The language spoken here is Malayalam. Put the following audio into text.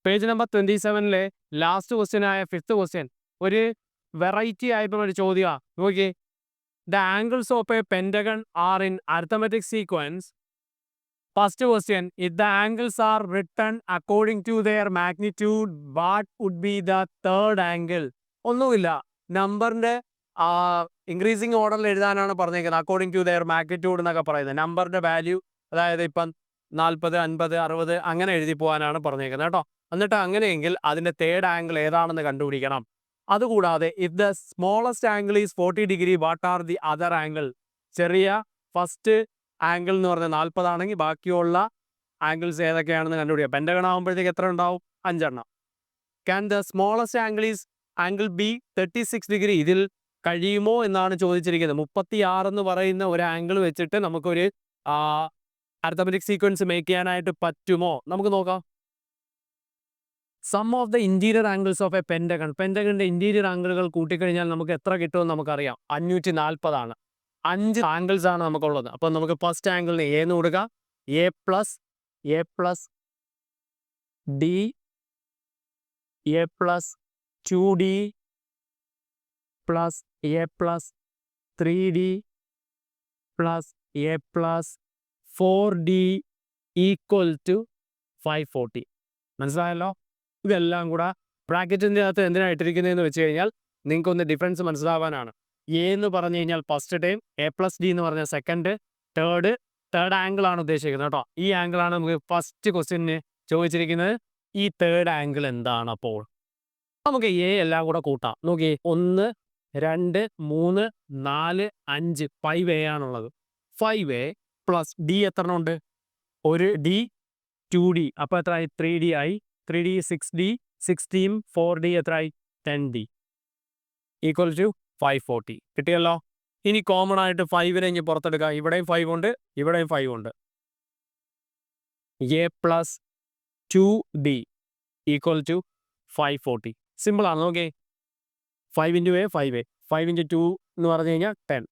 പേജ് നമ്പർ 27-ലെ ലാസ്റ്റ് ക്വസ്റ്റ്യൻ ആയ 5th ക്വസ്റ്റ്യൻ ഒരു വെറൈറ്റി ആയിട്ടുള്ള ഒരു ചോദ്യമാണ്. നോക്കിയേ, the angles of a pentagon are in arithmetic sequence. First question, if the angles are written according to their magnitude, what would be the third angle? ഒന്നുമില്ല, നമ്പറിന്റെ ഇൻക്രീസിങ് ഓർഡറിൽ എഴുതാനാണ് പറഞ്ഞേക്കുന്നത്. അക്കോർഡിംഗ് ടു ദെയർ മാഗ്നിറ്റ്യൂഡ് എന്നൊക്കെ പറയുന്നത് നമ്പറിന്റെ വാല്യൂ, അതായത് ഇപ്പം 40, 50, 60 അങ്ങനെ എഴുതി പോകാനാണ് പറഞ്ഞേക്കുന്നത് കേട്ടോ. എന്നിട്ട് അങ്ങനെയെങ്കിൽ അതിന്റെ തേർഡ് ആംഗിൾ ഏതാണെന്ന് കണ്ടുപിടിക്കണം. അതുകൂടാതെ if the smallest angle is 40 degree, what are the other angle? ചെറിയ ഫസ്റ്റ് ആംഗിൾ എന്ന് പറഞ്ഞാൽ 40 ആണെങ്കിൽ ബാക്കിയുള്ള ആംഗിൾസ് ഏതൊക്കെയാണെന്ന് കണ്ടുപിടിക്കുക. പെൻറ്റഗൺ ആകുമ്പോഴത്തേക്ക് എത്ര ഉണ്ടാവും? 5 എണ്ണം. Can the smallest angle is angle B 36 degree? ഇതിൽ കഴിയുമോ എന്നാണ് ചോദിച്ചിരിക്കുന്നത്. 36 എന്ന് പറയുന്ന ഒരു ആംഗിൾ വെച്ചിട്ട് നമുക്കൊരു അരിത്തമെറ്റിക് സീക്വൻസ് മേക്ക് ചെയ്യാനായിട്ട് പറ്റുമോ? നമുക്ക് നോക്കാം. Sum of the interior angles of a pentagon. പെൻറ്റഗണിന്റെ ഇന്റീരിയർ ആംഗിളുകൾ കൂട്ടിക്കഴിഞ്ഞാൽ നമുക്ക് എത്ര കിട്ടുമെന്ന് നമുക്കറിയാം. 540 ആണ്. 5 ആംഗിൾസ് ആണ് നമുക്കുള്ളത്. അപ്പം നമുക്ക് ഫസ്റ്റ് ആംഗിളിന് എ എന്ന് കൊടുക്കുക. A plus d, a plus 2d plus a plus 3d plus a plus 4d equal to 540. മനസ്സിലായല്ലോ? ഇതെല്ലാം കൂടെ ബ്രാക്കറ്റിൻ്റെ അകത്ത് എന്തിനാണ് ഇട്ടിരിക്കുന്നതെന്ന് വെച്ച് കഴിഞ്ഞാൽ നിങ്ങൾക്കൊന്ന് ഡിഫറൻസ് മനസ്സിലാവാനാണ്. എ എന്ന് പറഞ്ഞു കഴിഞ്ഞാൽ first time, A plus D എന്ന് പറഞ്ഞാൽ സെക്കൻഡ്, തേർഡ് ആംഗിൾ ആണ് ഉദ്ദേശിക്കുന്നത് കേട്ടോ. ഈ ആംഗിളാണ് നമുക്ക് ഫസ്റ്റ് ക്വസ്റ്റ്യന് ചോദിച്ചിരിക്കുന്നത്. ഈ തേർഡ് ആംഗിൾ എന്താണ്? അപ്പോൾ നമുക്ക് എ എല്ലാം കൂടെ കൂട്ടാം. നോക്കിയേ, 1, 2, 3, 4, 5, 5a ആണുള്ളത്. 5a പ്ലസ് ഡി എത്ര ഉണ്ട്? ഒരു ഡി, 2d. അപ്പോൾ എത്രയായി? 3d ആയി. 3d 6d, 6d 4d എത്രയായി? 10d equal to 540. കിട്ടിയല്ലോ. ഇനി കോമൺ ആയിട്ട് 5നെ ഇനി പുറത്തെടുക്കാം. ഇവിടെയും 5 ഉണ്ട്, ഇവിടെയും 5 ഉണ്ട്. A plus 2d equal to 540. Simple ആണ്. നോക്കേ, 5 ഇൻറ്റു എ 5a, 5 ഇൻറ്റു 2 എന്ന് പറഞ്ഞു കഴിഞ്ഞാൽ 10.